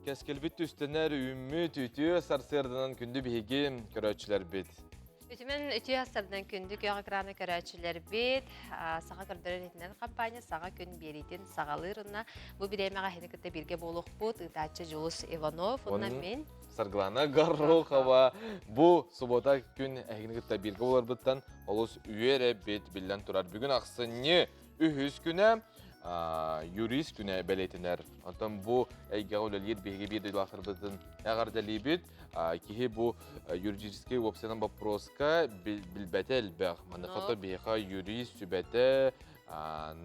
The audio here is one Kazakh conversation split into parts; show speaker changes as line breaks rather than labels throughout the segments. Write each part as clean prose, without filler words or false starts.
Keskelbit üstünler ümmü tütü sarsırdınan kündü bihigi köröçler bit.
Ütümen ütü hasardan kündük yağıkranı körəçilər bit. Sağa gördürületinden kampanya sağa gün beritin sağalırına. Bu bir emeğe henekete birge boluq bud. Itaçı Julius Ivanov. Ondan men.
Sargılana garro hava. Bu subota gün henekete birge bolar bittan. Olus üyere bit billen turar. Bugün aksını ühüz güne. Юрист күнә бәлетенер. Антон бу әйгә үләлет беге бирде лахыр битен. Әгәр дә либит, кихи бу юридический вопросынан вопроска билбәтел бәх. Маны фото беха юрист сүбәтә,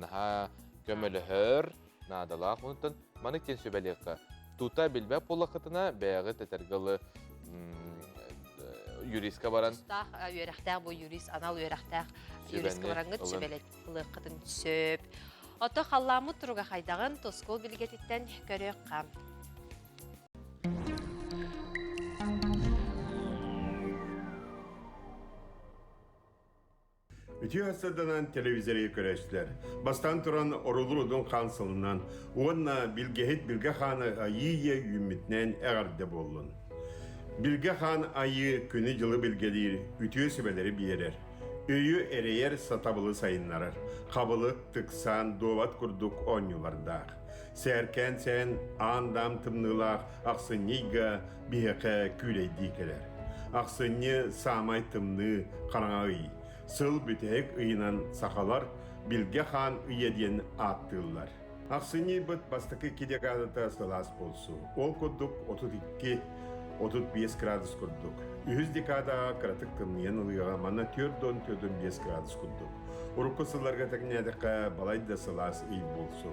наха көмелһөр, надала хунтан. Маны кен сүбәлеккә. Тута билбә поллакытына бәгы тәтәргәле юристка баран.
Устах юрәхтәк бу юрист, анал юрәхтәк юристка барангыт сүбәлет кылыкытын сөп. Ото халламы туруга хайдаган тоскол билгетиттен көрөк кам.
Ütü hasadanan televizörü körəşlər. Bastan turan orulurudun kansılından, onna bilgehet bilge xanı ayıya ümitnen əğardə bollun. Bilge xan ayı günü yılı bilgelir, ütü sübeleri biyerer. Öyü ereyer satabılı sayınlarar. Kabılık tıksan dovat kurduk 10 yıllarda. Serken sen andam tımnılaq, aksınniga biheke küley dikeler. Aksınni samay tımны karanağı. Sıl bütehek ıyınan sakalar Bilge Han ıyediyen attırlar. Aksınni bıt bastıkı kidek adata sılas bolsu. Ol kurduk 32-35 gradus kurduk. 100 dekada karatık tımniyen ılığa mana 4-5 gradus kurduk. Urukku sıllarga teknedeka balayda sılas iyi bolsu.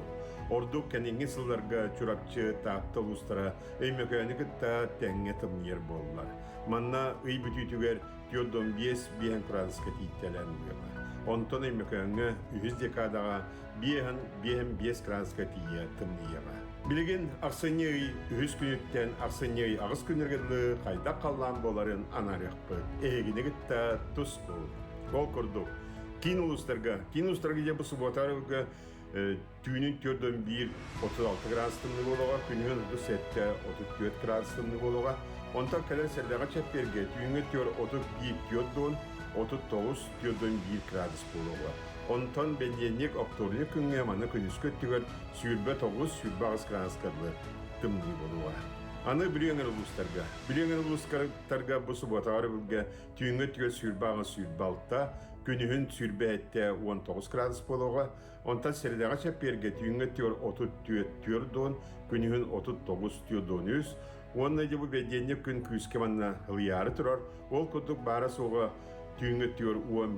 Orduk kenengi sıllarga çurapçı tapta lustra öymökönü gıtta tenge tımniyer bollar. Manna iyi bütütüger 4-5 gradus katitelen ılığa. Onton öymökönü 100 dekadaga 5 gradus katiye tımniyer. Bilgin aksanyı 100 günütten aksanyı ağız günlergeli kayda kallan boların anarıqpı. Egine gitta tusku. Kol kurduk. Kin uluslarga bu subotarıga tüyünün tördön 36 gradus tımlı boluğa, günün hızı sette 34 gradus tımlı boluğa. Ondan kadar serdağa çepperge tüyünün tör 31 tördön 39 tördön 1 gradus boluğa. Ondan belyenlik oktorlu künge manı künüskö tüger sürbe 9 sürbe ağız gradus kadlı tımlı boluğa. Anı bilyen uluslarga bu subotarıga tüyünün tör sürbe ağız sürbe altta günün sürbe ette 19 gradus boluğa. Ondan serdağa çepperge tüyünün tör 34 tördön günün 39 tördön 100. Ondan bu belyenlik kün küske manı hılıyarı turar. Ol kuduk bara soğa tüyünü tüyor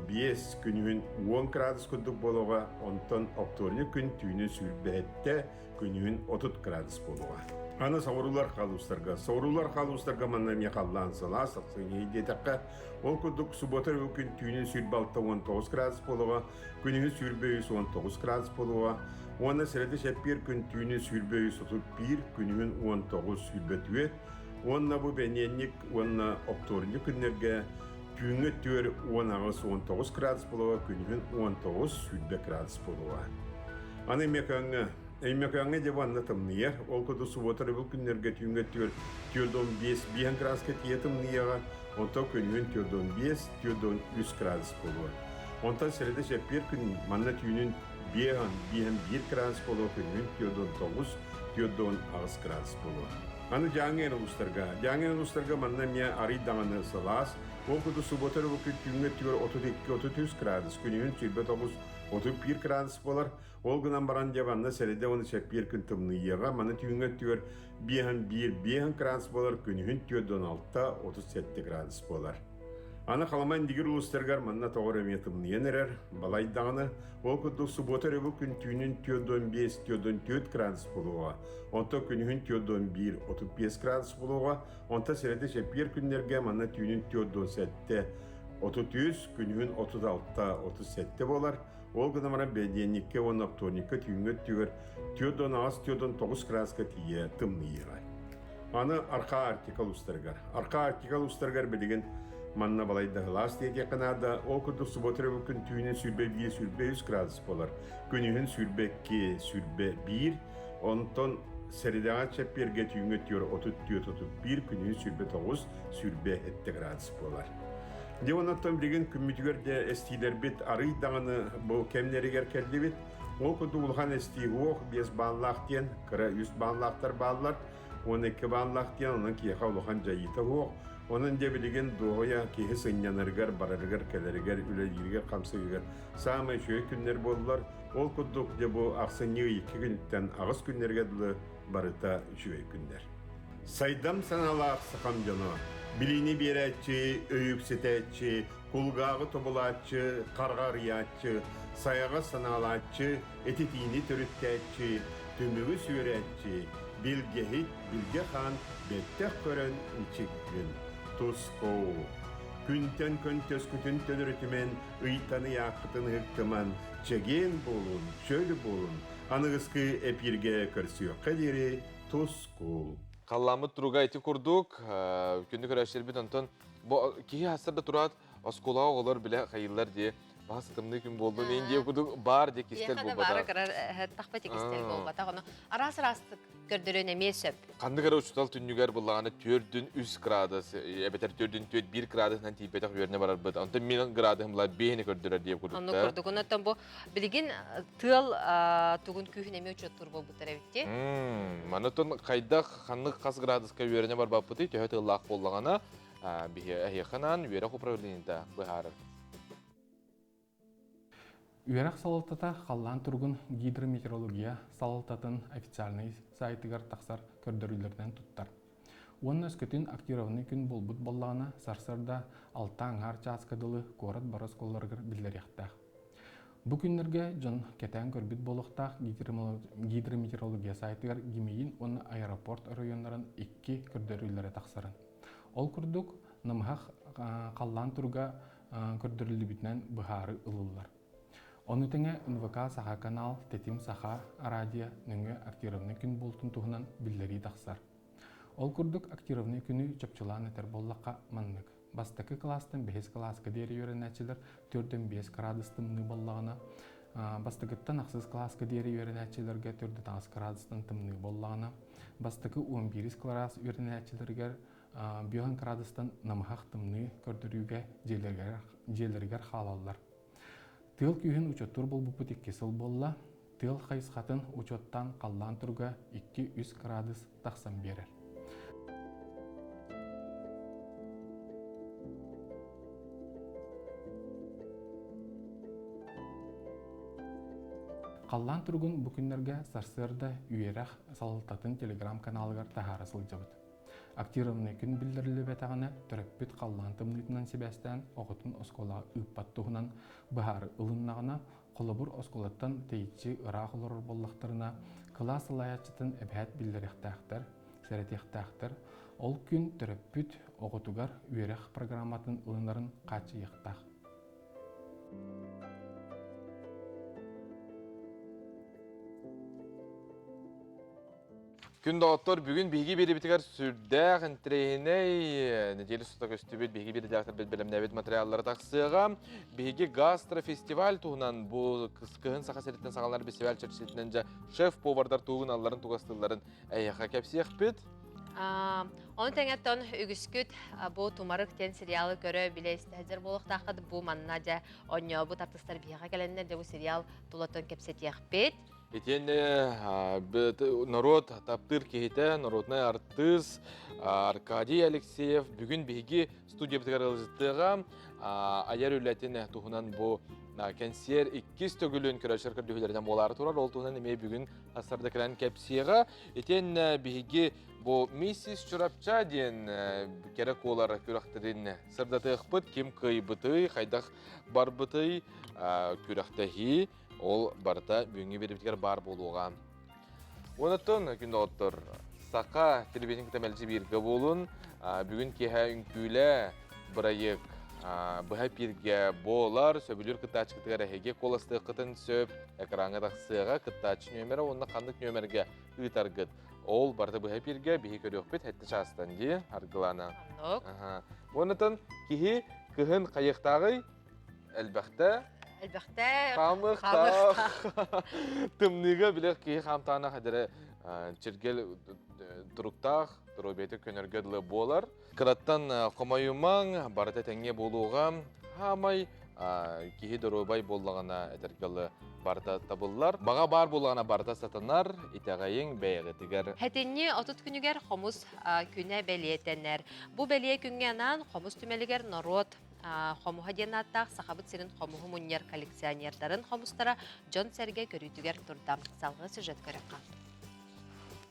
15 günün 10 gradus kuduk boluğa, ondan oktorlu gün tüyünü sürbette günün 30 gradus boluğa. Ana savurular kaluslarga manna mekallan salas, seni detakka, ol kuduk subotar gün tüyünü sürbalta 19 gradus boluğa, günün sürbeyüs 19 gradus boluğa, ona sırada şepir gün tüyünü sürbeyüs 31, günün 19 sürbetüet, ona bu benyenlik, ona oktorlu günlerge Tüyünü tür 19 gradus boluğa, günün 19 südbe gradus boluğa. Ana emekange devanna tımnıyer, olkudu subotarı bu günlerge tüyünü tür 5 gradus ketiye tımnıyağa, ondan günün 1 gradus boluğa. Ondan seride şepir gün manna tüyünün 1 gradus boluğa, günün 9 gradus boluğa. Ana jangen uluslarga manna miya ari dağını salas, olkudu subotarı bu tüyünü tür 32-33 gradus, günün sürbe 31 gradus bolar, olgunan baran devanna seride onu şepir gün tımnıyağa, manna tüyünü tür 1 gradus bolar, günün 16-37 gradus bolar. Ana kalaman digir uluslargar manna toğır emetim niyenerer, balay dağını, olkudu subotarı bu gün tüyünün 4 gradus boluğa, onta günün 35 gradus boluğa, onta serede şepir günlerge manna tüyünün 33, günün 36-37 bolar, olguna mara belyenlikke on oktornikke tüyünü tüyür 9 gradus katiye tımnıyağa. Ana arka artikal ustargar bilgin, manna balayda hılas diye yakınada okudu subotre bugün tüyünün sürbe 1 gradus bolar. Günün sürbe 2 sürbe 1 ondan Seridağa çepirge tüngötüyor 34-31 günün sürbe 9 sürbe 7 gradus bolar. De onattan bilgin kümmütüger de estiler bit arı dağını bu kemleriger keldi bit. O kudu ulhan esti oğuk bez bağlaq diyen, kıra üst bağlaqtar bağlar. 12 bağlaq diyen onun ki havluhan cayita oğuk. Onun de bilgin doğuya ki hısınyanırgar, bararıgar, keleriger, üleleriger, kamsıgıgar. Sağma şöyle günler bollar. Ol kuduk de bu aksınığı 2 günden ağız günlerge dılı barıta şöyle günler. Saydam sanala sıkam canı. Bilini beretçi, öyüksetetçi, kulgağı tobulatçı, kargariyatçı, sayağı sanalatçı, etitiğini törüttetçi, tümüğü süretçi, bilgehit, bilgehan, bettek kören içik gün. Tusko. Күнтен көнтөс күтін төнірітімен ұйтаны яқытын ұқтыман чеген болун, шөлі болун, анығысқы әпірге көрсіyo қадері Тускул.
Қалламы тұруға әйті күрдік, күнді көрәшілер бет онтан, кейі асырда тұрат, осколаға олар біле қайылар де, басы тымны күн болды, мен де күрдік бар де кестел
Бияқада
болбада.
бары қырар тақпеті кестел болбада. Арас-арастық көрдірін емесіп.
Қанды қара ұшытал түннігер бұлағаны 4-3 градус, әбетер 4-1 градусынан тейпетақ өріне барар бұд. Онтан мен градусым бұла бейіні көрдірер деп күрдік.
Оны көрдік. Онаттан бұл білген тыл тұғын күйін еме өчет тұр бұл бұтар әбетте.
Манытын қайдақ қанлық қас градуска өріне бар бапыты, төхет ұлақ болағана, әйеқынан өре құпырауылында бұхарыр.
Үйерек салалтата қаллан тұрғын гидрометеорология салалтатын официальный сайтыгар тақсар көрдірілерден тұттар. Оның өскетін актировны күн болбұт боллағына сарсарда алтаң ар часкадылы город барас колларғыр білдеректақ. Бұ күнлерге жон кетен көрбіт болуқтақ гидрометеорология сайтыгар гемейін оны аэропорт районларын 2 көрдірілері тақсарын. Ол күрдік намхақ қаллан тұрға көрдірілі бітінен бұхары ұлылар. Оны теңе НВК саха канал, тетим саха радио нөңі актировны күн болтын туғынан білдері тақсар. Ол күрдік актировны күні чөпчілан әтер боллаққа маннық. Бастықы кластың 5 классқа дері өрен әчілер 4-5 градустымны боллағына, бастықыттан ақсыз классқа дері өрен әчілерге 4-5 градустын тымны боллағына, бастықы 11 класс өрен әчілерге 5 градустын намхақ тымны көрдіруге желергер халалар. Тыл күйін учеттур бол бұпытик кесіл болла, тыл қайысқатын учеттан қаллан тұрға 2-3 градус тақсан берер. Қаллан тұрғын бүкіндерге сарсырда үйерақ салалтатын телеграм каналығар тахарасыл жабыд. Актировны күн білдірілі бәтағаны түріппіт қаллан тымнытынан себәстен оғытын оскола ұппаттығынан бұхары ұлыннағына қолыбыр осколаттан тейітші ұрақ олар боллақтарына класс лаячытын әбәт білдіректәқтір, сәрәтектәқтір, ол күн түріппіт оғытуғар үйерақ программатын ұлынарын қачы еқтақ.
Күн доғыттар бүгін бейгі бері бітігер сүрдәқ інтірейіне неделі сұтақ өстібет бейгі бері дәқтір бәлбәлемнәбет материаллары тақсыға бейгі гастрофестиваль туғынан бұл кығын сақа сәреттен сағалар бесевәл чәрчесетінен жа шеф-повардар туғын алларын туғастыларын әйіға кәпсияқ бет.
Оны тәңеттен үгіскүт бұл тұмарық тен сериалы көрі білесті әзір болық тақыды бұл манна жа оңы бұл тартыстар бейға кәлінер де бұл сериал тұлатын кәпсетияқ бет.
Етен народ таптыр кейті, народный артист Аркадий Алексеев бүгін бейгі студия бітігер ғылжыттыға аяр үләтін тұғынан бұл кәнсер 2 төгілін көрәшір көрдігілерден болары тұрар. Ол тұғынан емей бүгін астарды кірән кәпсиеға. Етен бейгі бұл миссис Чурапча ден керек олар көріқтерін сырдаты ұқпыт, кем күй бұты, қайдақ бар бұты көріқтәхи. Ол барыта бүгінгі беріптігер бар болуға. Онытын күнді оттыр. Сақа телевизин күтемелжі бірге болын. Бүгін кеға үнкүйлі бірайық бұға бірге болар. Сөбілер күттач күттігер әйге қоласты қытын сөп. Әкраңы тақсыға күттач нөмері, онына қандық нөмерге ұйтарғыд. Ол барыта бұға бірге бейі көрі өкпет әтті шастан де арғылана. Онытын кеге күхін қайықтағы әлбәқті
Әлбәқті
қамықта. Тымныға білек кейі қамтағына қадыры чиргел туруктах дробети көнөргөдлө болар. Кыраттан комаюмаң барыта теңге болууга хамай кихи дробай боллагана этергелы барта табыллар. Бага бар боллагана барта сатанар итагайың бәйгетигер.
Хәтенне отут күнүгер хомус күнә бәлиетеннәр. Бу бәлие күнгәннән хомус түмәлегер народ хомуха денаттақ сақабыт сирин хомуху муньер коллекционердарын хомустара Джон Серге көрүтүгер турда. Салғы сюжет көріп қалды.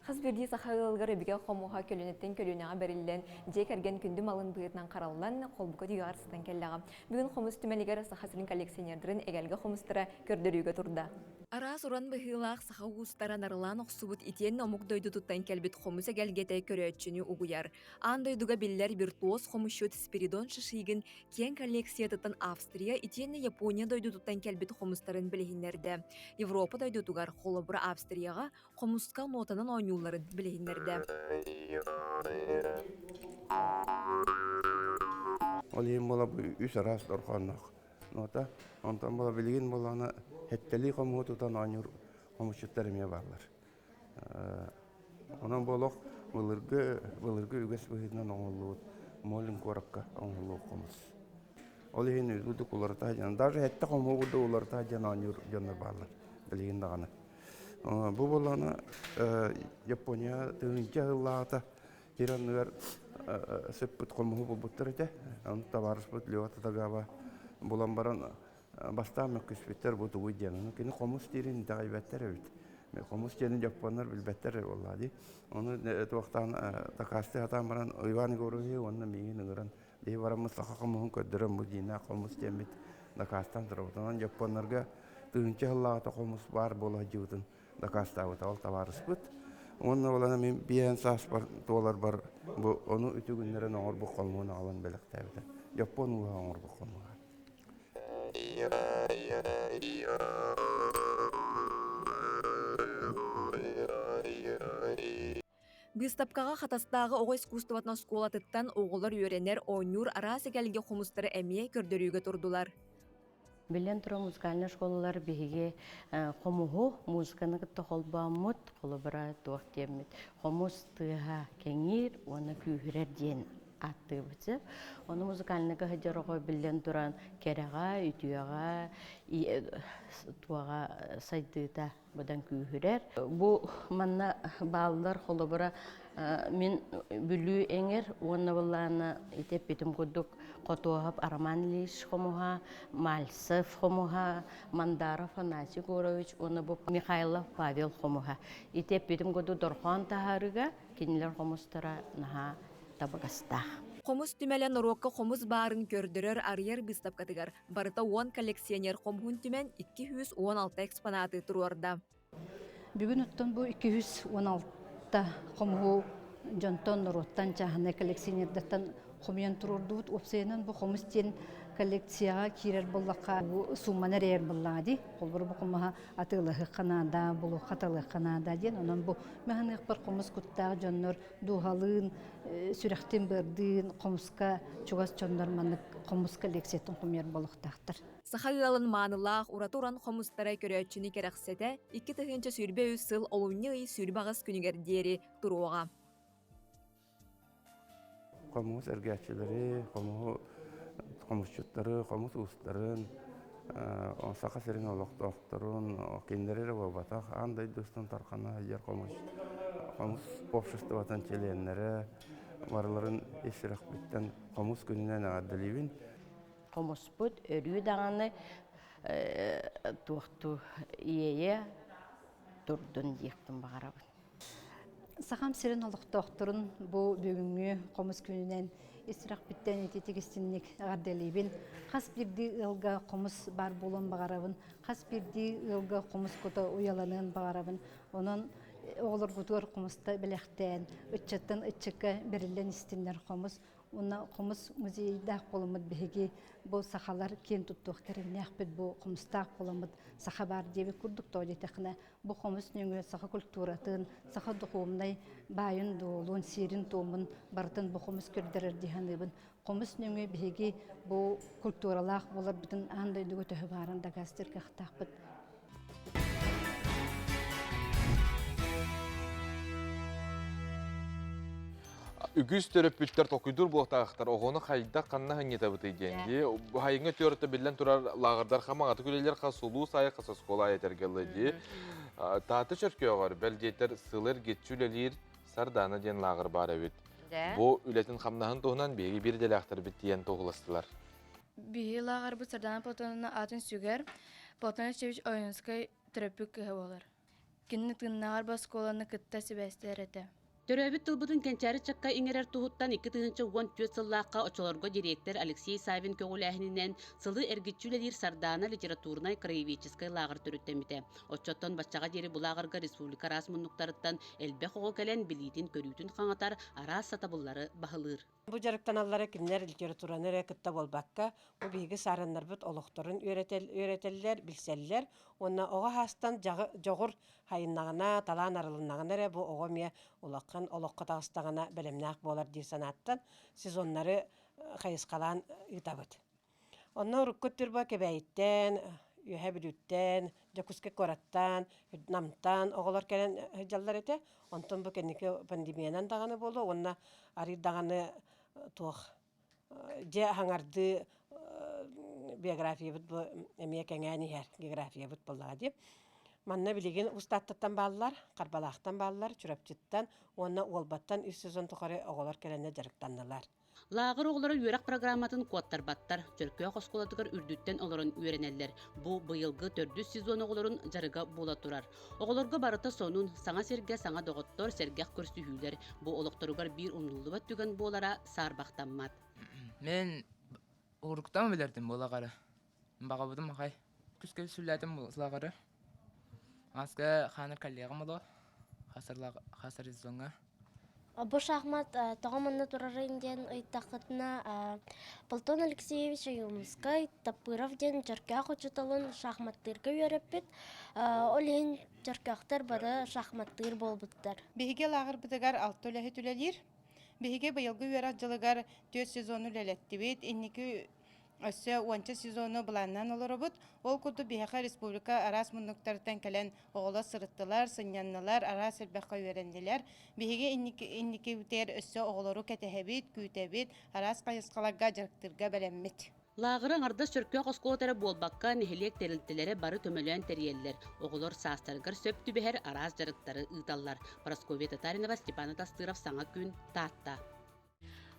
Хыз бирди сахагылгар биге хомуха көлөнөттен көлөнөгө берилген жек эрген күндү малын быытынан каралган колбука дүйгарыстан келлага. Бүгүн хомус түмелигер сахасынын коллекционердерин эгелге хомустара көрдөрүүгө турда. Ара суран быхылак саха устара нарылан оксубут итен омук дойду туттан келбит хомус эгелгете көрөчүнү угуяр. Ан дойдуга биллер виртуоз хомушут Спиридон Шишигин кен коллекциятыттан Австрия итен Япония дойду туттан келбит хомустарын билихиннерде. Европа дойду тугар холобура Австрияга хомуска нотанын ойнуларын билихиннерде.
Ол ем бола үс арас дорханнак. Нота, онтан бола билген болана хеттели хому тутан анюр хомушуттарыме барлар. Онан болок былыргы үгес быһынан оңолуут, молин коракка оңолуу хомус. Ол ен үзүдү куларта жан, даже хетте хому буду уларта жан анюр жанна барлар. Билген дагана. Бу болана Япония тыгынча ыллаата киранныр сөппүт хому бубуттар эте. Аны табарыспыт лёта тагава булан баран бастамы күспеттер бу тугу жанын. Кини хомус тирин тагайбаттар өт. Мен хомус жанын жапоннар билбеттер боллади. Оны токтан такасты атан баран Иван Горовий онна миген ыңыран. Дей барамыз сахакамын көддөрөм бу жина хомус жемит такастан турутан жапоннарга тыгынча ыллаата хомус бар бола жуудун такастабыт ал табарыспыт. Онна болана мен биен сас бар доллар бар. Бу onu үтү күннөрөн оңор бу колмуна алан белектебит. Япон уга оңор бу колмуга.
Выставкага хатастагы ого искусствотна школатыттан оголор үйренер ойнур арасы келге хомустары эмие көрдөрүүгө турдулар.
Билен тура музыкальный школалар биһиге хомуху музыканы кытта холбаммыт, холобара туактеммит. Хомус тыга кеңир, оны күйрер ден аттыбыты. Оны музыкальныга хыжарого билен туран керага, ütüяга, туага сайдыта бодан күйрер. Бу манна балдар холобара мен бүлүү эңер, оны булланы итеп битим кудук Котуахап Арман Ильич хомуха, Мальцев хомуха, Мандаров Анасий Горович, оны бу Михайлов Павел хомуха. Итеп битим году Дорхан тахарыга кинилер хомустара наха табагаста.
Хомус түмелен урокка хомус барын көрдөрөр арьер выставкатыгар. Барыта 10 коллекционер хомхун түмен 216 экспонаты туруарда.
Бүгүн оттон бу 216 хомху жонтон роттан чахана коллекционерден хомян турурдут опсенен бу хомустен коллекцияга кирер боллакка бу сумманер ер боллади. Колбур бу хомха атылыгы канада, бу хатылыгы канада ден онон бу механик бар хомус куттагы жоннор духалын сүрөктен бердин хомуска чугас чоннор манык хомус коллекциятын хомер болуктактыр.
Сахагалын маанылах уратуран хомустара көрөчүнү керексете 2 тыгынча сүрбө сыл олуңны сүрбагыс күнүгер дери туруга.
Хомус эргәчеләре, хомусчуттары, хомус устарын, сака серин олоктокторун, киндерер бабата, андай достан таркана җар хомус обществотан членнәре барларын эсрәк биттен хомус күненә адливин.
Хомус бут өрүү даганы туакту ие турдун диктин багарабын.
Сахам сирен олоктоктурун бу бүгүнгү комус күнүнөн исрак биттен этетигистинник гарделибин хас бирди ылга комус бар болон багарабын, хас бирди ылга комус кото уяланын багарабын. Онон оголор гутур комуста белектен, ыччаттан ыччыкка берилен истиннер комус. Уна комус музейда колумут биги бу сахалар кен туттук керенек бит бу комуста колумут саха бар деби курдук тоҗетекне бу комус нөңө саха культуратын саха духумнай байын долун сирин томун бартын бу комус көрдөрөр диханыбын комус нөңө биги бу культуралах болар битин андай дүгө төһө барын да гастер кахтакпыт.
үгіз төрөппүттер токуйдур буактагыктар огону хайда канна хаңета быты денди. Хайыңа төрөттө билен турар лагырдар хамагаты күлелер касулуу сай касаскола айтергеле ди. Таты чөркөгөр белдетер сылыр гетчүлелир сарданы ден лагыр бар эбит. Бу үлетин хамнаһын туһунан беги бир делактар бит диен тогластылар.
Биһи лагар бу сардана потонуна атын сүгер, потон чевич ойынскай трепик болар. Кинни тыннагар басколаны кытта себестер эте.
Төрөбүт тылбытын кенчары чакка иңерер туһуттан 2 тыгынчы 14 сыллаакка очолорго директор Алексей Савин көгүлэхининен сылы эргитчүлелир сардана литературнай краеведческой лагыр төрүттемите. Очоттон баччага жери булагырга республика расмуннуктарыттан элбе хого келен билитин көрүүтүн хаңатар арас сатабыллары бахылыр.
Бу жарыктаналлары кинилер литературанын кытта болбакка, бу биги сарыннарбыт олохторун үйрөтеллер, билселлер. Онна ого хастан жогур хайыннагына, талаан арылыннагына бу ого ме улаккан олокко тагыстагына белемнак болар ди санаттан сезоннары хайыскалаан ытабыт. Онна уруккут түрбө кебейттен, үйөбүлүттен, жакуске кораттан, намтан оголор келен жаллар эте. Онтон бу кенеке пандемиянан даганы болду. Онна ари даганы туох же хаңарды биография бут бу эмие кеңени хер география бут болла дип. Манна билеген устаттан баллар, карбалактан баллар, чүрөпчүттан, онна олбаттан үс сезон тохары оголор келене жарыктаннылар.
Лагыр оголору үйрәк программатын кодтар баттар, чөркөй хосколадыгар үрдүттен олорун үйренеллер. Бу быйылгы 4 сезон оголорун жарыга була турар. Оголорго барыта сонун саңа серге саңа доготтор сергек көрсүхүлер. Бу олокторугар бир умнулубат түгөн болара сарбактанмат.
Мен уруктан билердим булагары. Багабыдым хай. Күскө сүлләдим булагары. Аска ханыр коллегам боло. Хасыр изонга.
Бу шахмат тоғамынны турарын ден ыйттақытына Платон Алексеевич Юмскай Тапыров ден жаркақ учуталын шахматтырға үйереппет. Олен жаркақтар бары шахматтыр болбыттар.
Беге лагыр бытыгар 6 үләхі түлелер. Беге байылғы үйерат жылыгар 4 сезону үлелеттібет. Эннекі өссі 10 сезону бұланнан олары бұд. Ол күрді Беге республика арас мұндықтардан кәлен оғылы сырыттылар, сыняннылар, арас әлбәққа үйеренділер. Беге эннекі үтер өссі оғылыру кәтәхәбет, күйтәбет, арас қайысқаларға жарықтырға бәлеммет.
Лагырың ардас чөркө коскотары болбакка нехелек терилтелери бары төмөлөн терьеллер. Оголор састаргар сөп түбәһәр араз жарыктары ыталлар. Просковия Татаринова, Степан Тастыров, Саңа күн, Татта.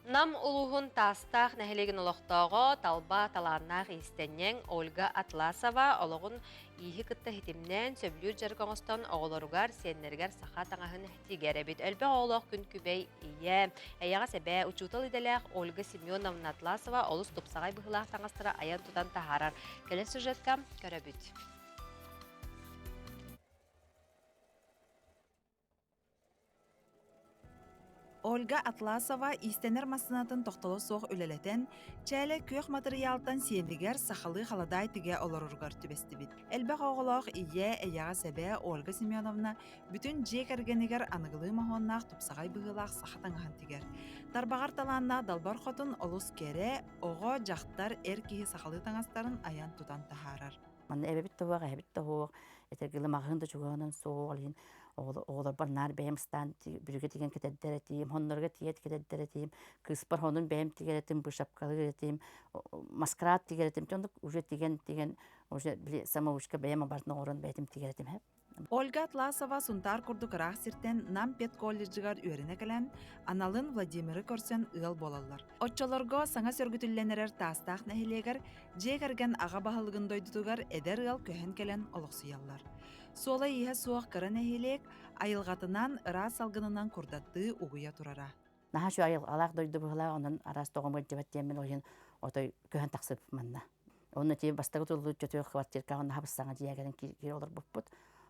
Нам улуғын тастақ нәхелеген олықтауғы талба таланнақ истеннен Ольга Атласова олығын игі кітті хитімнен сөблюр жарғаңыстан оғыларығар сеннергер сақа таңағын тигер әбет. Әлбі оғылық күн күбей ие. Әйяға сәбә учутал иделәқ Ольга Семеновна Атласова олыс топсағай бұғылақ таңастыра аян тұдан тахарар. Келен сюжетка көрәбіт.
Ольга Атласова истенер масынатын тоқтолы соқ үлелетен, чәлі көк материалтан сиендігер сақалы қаладай тіге оларырғар түбесті бит. Әлбәқ оғылақ ие әяға сәбә Ольга Семеновна бүтін жек әргенігер анығылы мағоннақ тұпсағай бұғылақ сақатаңған тігер. Тарбағар таланна далбар қотын олыс кере, оға жақтар әркеге сақалы таңастарын аян тұтан тахарар.
Манна әбәбітті оға, әбітті оға, әтергілі мағынды жүгіғынан соғалын. Оғылар барнар бәйімстан бүріге деген кетеддер етейім, хонларға тиет кетеддер етейім, кыспар хонын бәйім тегер етейім, бұшапқалы етейім, маскрат тегер етейім, жондық уже деген, уже самоучка бәйім абартына орын бәйтім тегер етейім.
Ольга Атласова сунтар курду кырах сиртен нам пет колледжигар үйрене келен, аналын Владимиры көрсен ыл болалар. Отчолорго саңа сөргүтүлленерер тастақ нәхилегер, жегерген аға бағылығын дойдутугар эдер ыл көһен келен олықсыялар. Сола иһә суақ кыры нәхилек, айылғатынан ыра салгынынан курдатты угуя турара.
Наха шу айыл алақ дойду бұғыла, онын арас тоғымы жебәттемен ойын отой көһен тақсып манна. Оны тей бастағы тұлды жөтөй квартирка, оны хабыстаңа диягерін кер олар бұппыт.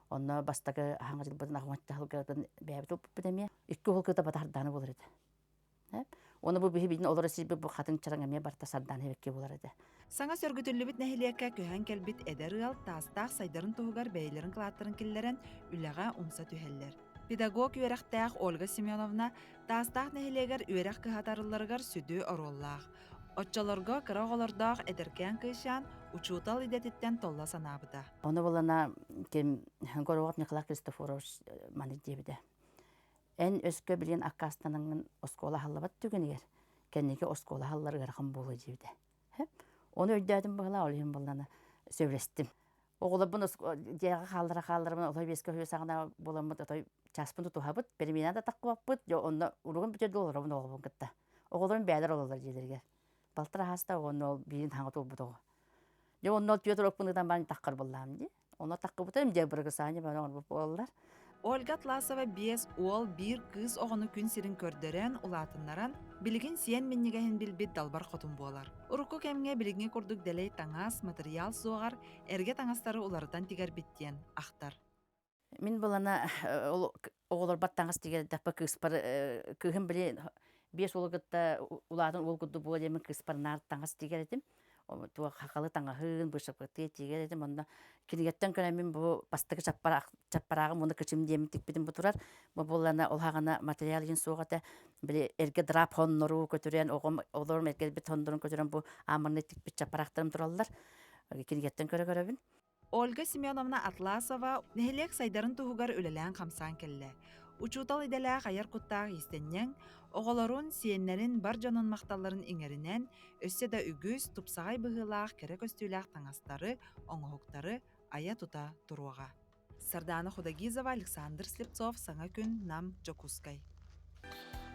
Оны бастағы хаңа жыл бұдын ағыматты халғырдың бәйбіт өппіт әме, үкі олқыда батарданы болар еді. Оны бұл бейбейдің олары сіз бұл қатын чарың әме барта сарданы әбекке болар еді.
Саңа сөргүтүллүбүт нәхилиякка көһән кәлбит эдер ыл тастақ сайдарын туғығар бәйлерін қылаттырын келлерін үләға умса түхәллер. Педагог үйерақтақ Ольга Семеновна тастақ нәхилиягар үйерақ кыхатарыларығар сүді ороллақ. Отчаларга кырағалардағы әдеркен кышан учутал идетіттен толла санабыда.
Оны болана кем Горовап Николай Кристофорович маны дебіде. эн өскө билген аккастанын оскола халлабат түгенигер. Кеннеге оскола халлар гархан болу жибде. Onu öydədim bağla olayım bunlarla söylestim. Oğlu bunu diğer kaldırımın otay beske hüsağına bulamıdı otay çaspın tutuhabıt. Benim yine de takvapıt. Yo onda uruğun bütün dolar bunu oğlum gitti. Oğlum beyler olurlar diyorlar. Baltıra hasta onu birin hangi tol budu. Yo onu diyor da bundan ben takkar bulam di. Onu takkı butam diye bırakı saniye bana onu bollar.
Olga Atlasova 5 oğul 1 kız oğunu gün sirin körderen ulatınlaran bilgin siyen minnigehin bilbit dalbar xotun bolar. Urukku kemge bilgini kurduk deley tangas material soğar erge tangasları ulardan tiger bittiyen aktar.
Min bulana oğullar bat tangas tiger dappa kıspar kıhın bile 5 olgutta ulatın olguddu bu demin kıspar nar tangas tiger edim. Tuğa hakalı tangahın bışıp tiger edim onda. Kinigetten könemin bu bastığı çapparağım onu kıçım diyemin tikbidim bu turar. Bu bulana olhağına materyalin soğata bile erge drap honnoru götüren oğlum erge bir hondorun götüren bu amırını tikbit çapparaqtırım turallar. Kinigetten körebin.
Olga Semyonovna Atlasova nehelek saydarın tuhugar ölelen kamsan kelle. Uçutal idele ayar kuttağ istenyen, oğulorun siyenlerin bar canın maqtalların iňerinen össe da ügüs tupsagay bıhılaq kere köstüylaq tangastarı, oňohuktarı aya tuta turuaga. Sardana Khudagizova, Aleksandr Slipцов, Saňa gün Nam Jokuskay.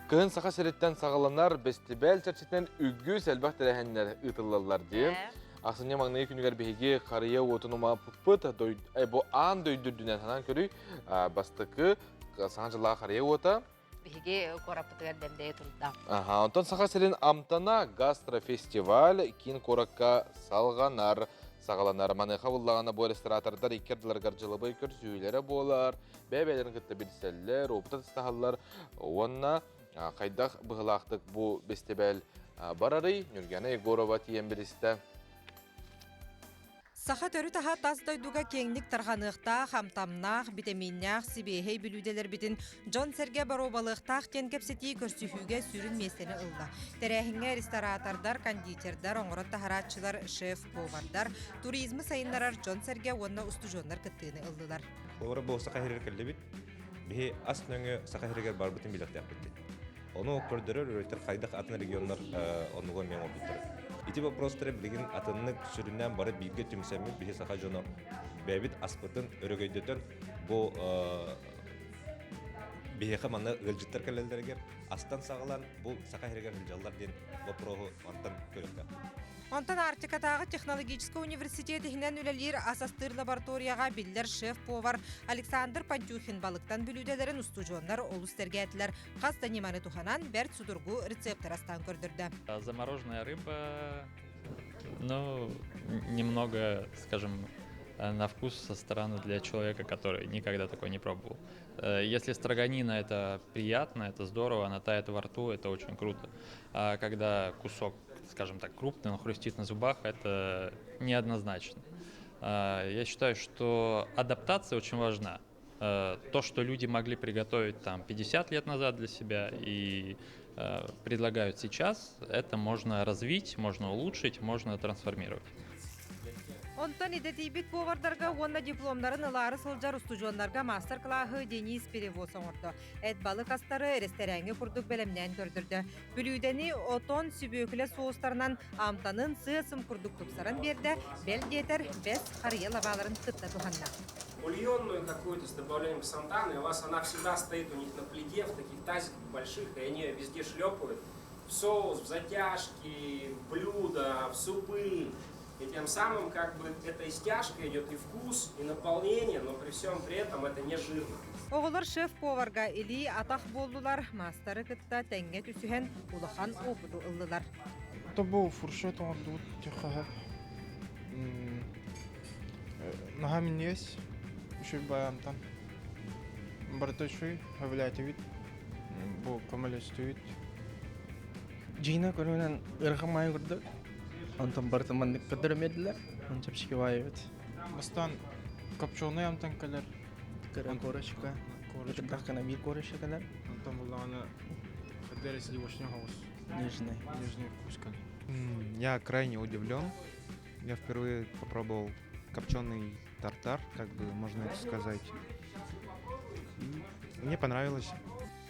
Kığın sağa seretten sağalanlar bestibel çerçetinden üggü selbaq terehenler ıtıllarlar diyeyim. Aksine magnayı günüger behigi karıya otunuma pıpıt bu an döydürdüğünden sanan körü bastıkı sancılağı karıya ota.
Behigi korapıtıgar demdeye turda.
Aha, ondan sağa serin amtana gastrofestival kin korakka salganar. Sağalanlar manıqa bullağına bu restoratorlar ikerdiler garcılıbı ikер süylere bolar. Bebelerin kıtta bilseller, optat istahallar. Onna qaydaq bıhılaqtık bu bestibel bararı. Nurgana Egorova tiyen biriste.
Saha törü taha tas doyduga kenglik tarhanıqta, hamtamnaq, vitaminнaq, sibehey bilüdeler bitin John Serge barobalıqtaq ten kepseti körsühüge sürün meseni ılda. Terehinge restoratordar, konditerдар, oңорот taharatçılar, şef, povardar, turizmi sayınlarar John Serge onna ustujonlar kıttığını ıldılar.
Olara bu saha hirer kelle bit. Bihi asnöngü saha hirer barbitin bilakta yapıttı. Onu kördürür, öğretir qaydaq atın regionlar onuga men obittir. İti вопрос bilgin atınlık süründen barı bilgi tümsemi bihi saha jono bebit aspıtın örgöydötön bu bihi xamanı ılcıttar kelelderger astan sağalan bu saha hirer ıljallar den вопроху antan körükte.
Ondan Arktikatağı Texnologический университетиһинен ülelir asastır laboratoriyaga biller şef-повар Aleksandr Pantyuhin balıktan bülüdelerin ustujonlar olus tergetler. Qas danimani tuhanan bert sudurgu retseptler astan kördürdi.
Замороженная рыба, ну, немного, скажем, на вкус со стороны для человека, который никогда такой не пробовал. Если строганина это приятно, это здорово, она тает во рту, это очень круто. А когда кусок, скажем так, крупный, он хрустит на зубах, это неоднозначно. Я считаю, что адаптация очень важна. То, что люди могли приготовить там 50 лет назад для себя и предлагают сейчас, это можно развить, можно улучшить, можно трансформировать.
Ondan idetibit povardarga onna diplomların ıları sılcar ustujonlarga master klahı Denis Perevos oňordu. Et balık astarı restoranı kurduk belemden gördürdü. Bülüdeni oton süböküle soğuslarından amtanın sığısım kurduk tupsaran berdi. Bel yeter bez karıya lavaların kıtta tuhanna.
Бульонную какую-то с добавлением ксантана, и у вас она всегда стоит у них на плите в таких тазиках больших, и они ее везде шлепают. В соус, в затяжки, в блюда, в супы. И тем самым как бы эта стяжка идет и вкус, и наполнение, но при всем при этом это не жирно.
Oğullar şef-поварга ili ataq boldular, mastarı kıtta tenge tüsühen ulahan opudu ıldılar.
Тобу фуршет он тут тихо. Ногами есть, еще баям там. Бартоши, хавлятевит, бу камалестевит. Джина коронан ырхамай курдук.
Антон бартаманнык кыдырмедилер, он чапшики вайбет.
Бастан копченый амтан калер.
Кыран корочка. Корочка на мир корочкалар.
Антон буланы хадер сливочный хаус. Нежный вкус калер.
Я крайне удивлен. Я впервые попробовал копченый тартар, как бы можно это сказать. И мне понравилось.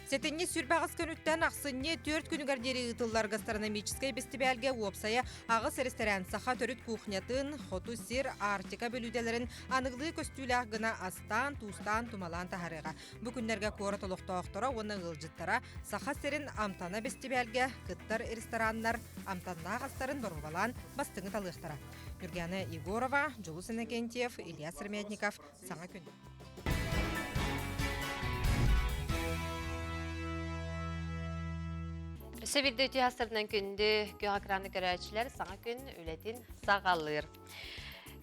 Сетенне сүрбағыз көнүттен ақсынне 4 күнігер дері ұтылар гастрономическай фестивальге уопсая ағыс ресторан саха төрүт кухнятын, хоту сир, артика бөлүделерин анығлы көстүләк гына астан, тустан, тумалан тахарыға. Бүкүннерге кора толуқтауқтара, оны ғылжыттара саха сирин амтана фестивальге кыттар рестораннар амтанна ағастарын дорғалан бастыңы талықтара. Юргена Егорова, Жулус Иннокентьев, Ильяс Ремедников, Саңа күн.
Сөбілді өте астырынан күнді көғакраны көрәтшілер саңа күн өлетін сағалыр.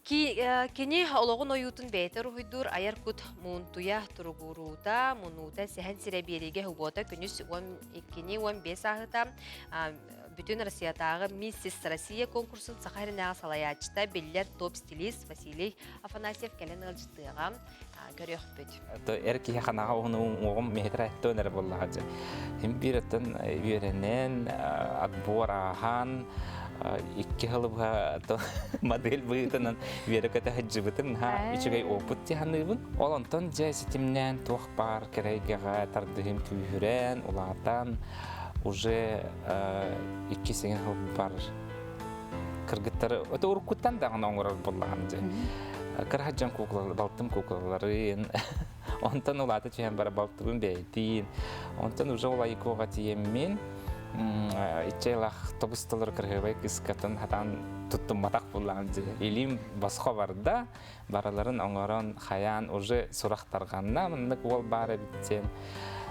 Кені олығын ойутын бәйтер ұйдыр айар күт мұнтуя тұрғыруыда, мұнуыда сәхін сірі береге ұбота күніс 12-15 ағыта бүтін Россиятағы Миссис Россия конкурсын сақайрынаға салаячыта беллер топ-стилист Василий Афанасьев кәлін ұлжыттыға көрек бүт.
Әркі қанаға оғым метр әтті өнер боллағады. Хем біріттін үйерінен отбор ағын, икки хылыбға модель бұйтынан верекеті хаджы бұтын, үшігей опыт тиханыбын. Олантан жай сетімнен тоқ бар керейгеға тардығым күйірен, олардан уже 2 сенген хылып бар кыргыттары. Өте ұрқыттан дағын оңырар боллаған жай. Кырхаджан куклалар, балтым куклаларын, онтан улаты чейін бара балтыбын бәйтін, онтан уже олай икуға тиеммен, итчайлақ тобыстылыр кырғыбай кыскатын хатан туттым матақ болған же. Илим басқа барда, бараларын оңырын хаян уже сұрақтарғанна, мұнық ол бары біттен.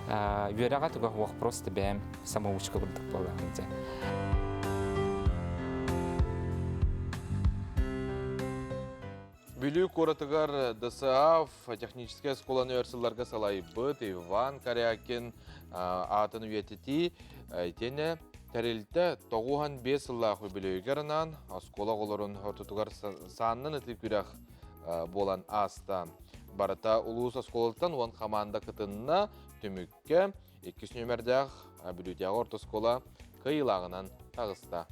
Үйераға туға уақ просто бәм самоучка күрдік болған же.
Бүлі коратығар ДСАФ техническая школаны өрсілларға салай бұд, Иван Карякин атын үйететі тені тәрелті 95 сыллағы бүлігерінен школа қолырын ортытығар санның үті күрек болан астан. Барыта ұлыс школаттан он команда кытынна түмікке 2 нөмірдәқ бүлігдегі орта школа кыйлағынан тағыста.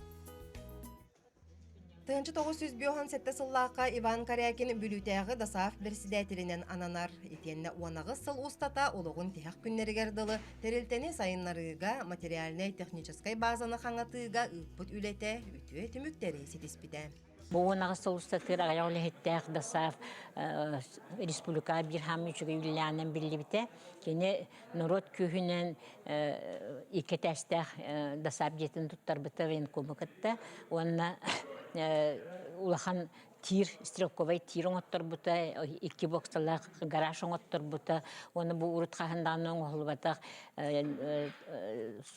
Тыынчы 907 сыллаққа Иван Карякин бүлүтәғы ДСАФ председателінен ананар. Етенне уанағы сыл устата олығын тек күннергер дылы тәрелтені сайынларыға материальный техническай базаны қаңатыға ұппыт үлеті үтіе түміктері сетеспіді.
Буонага соустатыр агайолы хеттех ДСАФ республика bir ham üçüge üllənen billibite. Kene narod kühünen iki təstəx ДСАФ jetin tuttar bita ven komukatda. Onna ulahan тир, стрелковый тир оңоттор бута, 2 боксталақ гараж оңоттор бута, оны бұл ұрытқағынданың оғылбатақ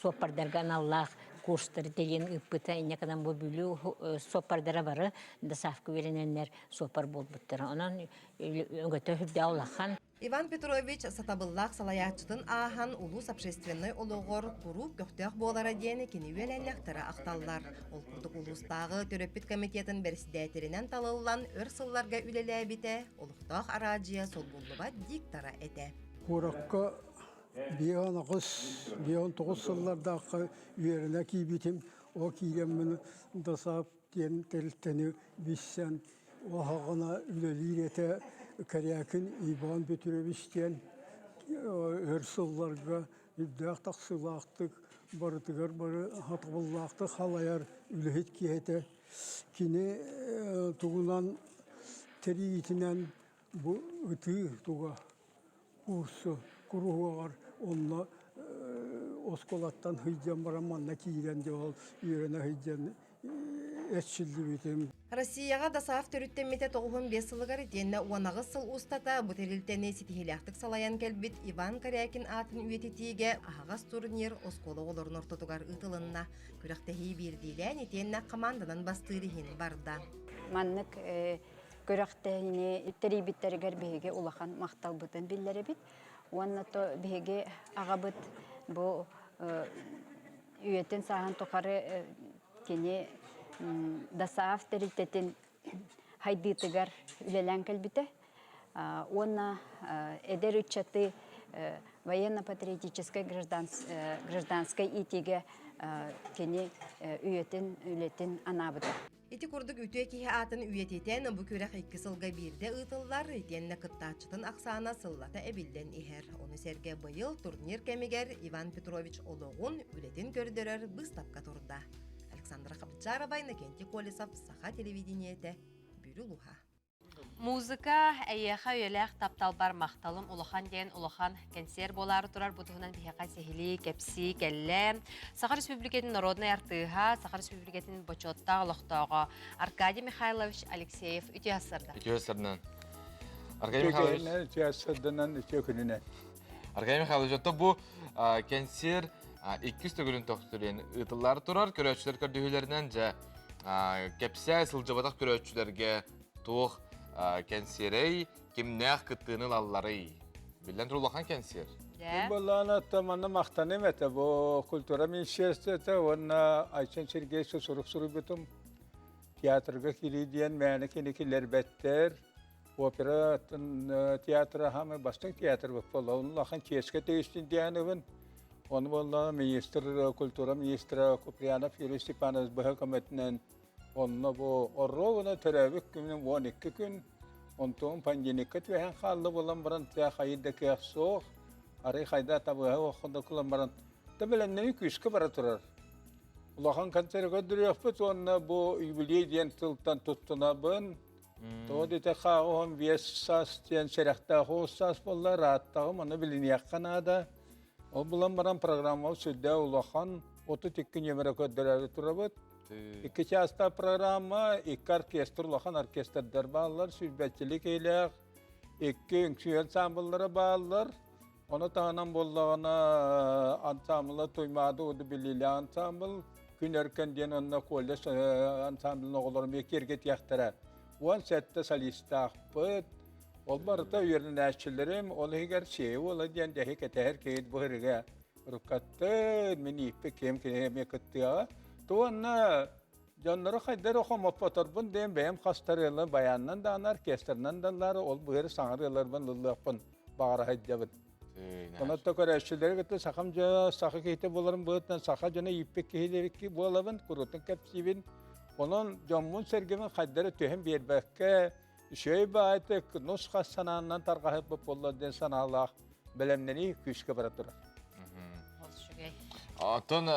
сопардарған Аллах курстары делен үппіта, инекадан бұл бүлі сопардара бары, ДСАФ көверененлер сопар бол бұттыр. Онан өңгөті хүбді Аллахан.
Иван Петрович сатабыллақ салаячытын ахан улус общественный олығыр құру көқтеқ болара дейіні кені өйеләліқтірі ақталлар. Ол құрдық улустағы төрөппіт комитетін берсидәйтерінен талылан өрсылларға үлелі әбіте, олықтақ арajия сол болуға диктара әді.
Құраққа бейан ағыз, бейан 9 сыллардағы үйеріне кейбетім, о кейлемін дасап кен тәрілттені бейсен, оғағына үлелер еті, Карякин Иван Петровичтен өрсылларға үддәқ тақсылақтық барытығар бары хатқыллақтық халаяр үліхет кейеті. Кені тұғынан тәрейітінен бұл үті тұға курсы күруғағар онына осколаттан хыйден бараманна кейлен де ол үйрене хыйден әтшілді бетем.
Россияға ДСАФ төрүттеммете 95 сылығар етенне уанағы сыл устата бұтерілтені сетихиляқтық салаян кәлбет Иван Карякин атын үйететіге ағағас турнир осколы оларын ортотугар ұтылынна. Көріқтәхи бердейлен етенне командадан бастырыхин барда.
Маннык көріқтәхіне тәрейбіттерігер бейге улахан мақтал бұтын білдері бит. Уаннато бейге ағабыт бұл үйетін саған тоқары кене ДСАФ тәрелтетін хайдытыгар үлелән кәлбіті. Оны әдер үтчаты военно-патриотической гражданской итиге кене үйетін үлетін анабыды.
Ити курдук үтүе киһи атын үйетитен бу күрэх 2 сылга бирде ытыллар итенне кыттаачытын аксаана сыллата эбилден ихер. Оны серге быйыл турнир кемигер Иван Петрович Ологун үлетин көрдөрөр быстапка турда. Александра Хабджарова, Иннокентий Колесов, Саха телевидениете, Бүрүлуха.
Музыка әйеха өйләк тапталбар мақталым улахан ден улахан консер болары турар бұтығынан бихақа сехили, кепси, кәлле. Саха Республикатын народный артыға, Саха Республикатын бочотта олықтауға Аркадий Михайлович Алексеев үте асырды.
Үте асырдан. Аркадий Михайлович.
Үте асырдан үте күніне.
Аркадий Михайлович, отто бұл консер 200 төгілін тоқтырын ұтылар тұрар, көрәтшілер көрдігілерінен жа кепсә сылжабатақ көрәтшілерге туық кенсерей кимнәк кыттыны лаллары. Билен турулахан кенсер.
Буллана таманна мактаным это бу культура министерството онна Айчан Сергеевич сурук бутум театрга киридиен мәне кенекилер беттер опера театры хамы бастык театр болон лахан ческе тегистин дияныбын. Оны болла министр культура министры Куприянов Юрий Степанович бахакаметнен онна бу орровна терәбик күнен 12 күн онтон пандемикат вәһән халлы булам баран тя хайда кәсох ары хайда табы хонда кулам баран табеленне күшкә бара турар. Улахан концертга дөрәфәт онна бу юбилей дигән тылтан туттына бын. Тоды та хаон весас тен шәрәхтә хосас буллар аттагы моны билен якканада. Ол булам баран программа сүдә улахан 32 көн йөрәкә дөрәфәт турабыт. İki çasta programa, iki orkestr, lohan orkestrler bağlılar, süzbetçilik eyler, iki ünsü ansambulları bağlılar. Onu tağınan bollağına ansambula tuymadı, o da bilili ansambul. Gün erken diyen onunla koldes ansambulun oğullarım iki erget yaktıra. O an sette salista akpıt. Ol barıta üyerin əşçilerim, olu higer şey, ola diyen de hekete herkeyit bu hırıga. Rukattır, mini ipik hem kıttığa. Tuanna canları haydar oxum opatarbın deyim beyim xastarıyla bayandan da orkestrından da ol buyur sanarılar ben lıllıqpın bağıra haydabın. Ona tökörəşçiləri gitdi saxamca saxı keyte bolarım бұғытtan saxa jana ipek keylerik ki bolabın kurutun kapsibin. Onun jammun sergemin haydары töhem berbəkə şey baytık nusxa sanandan tarqahıb bolla den sanalaq bilemneni küskə baratırar.
Атын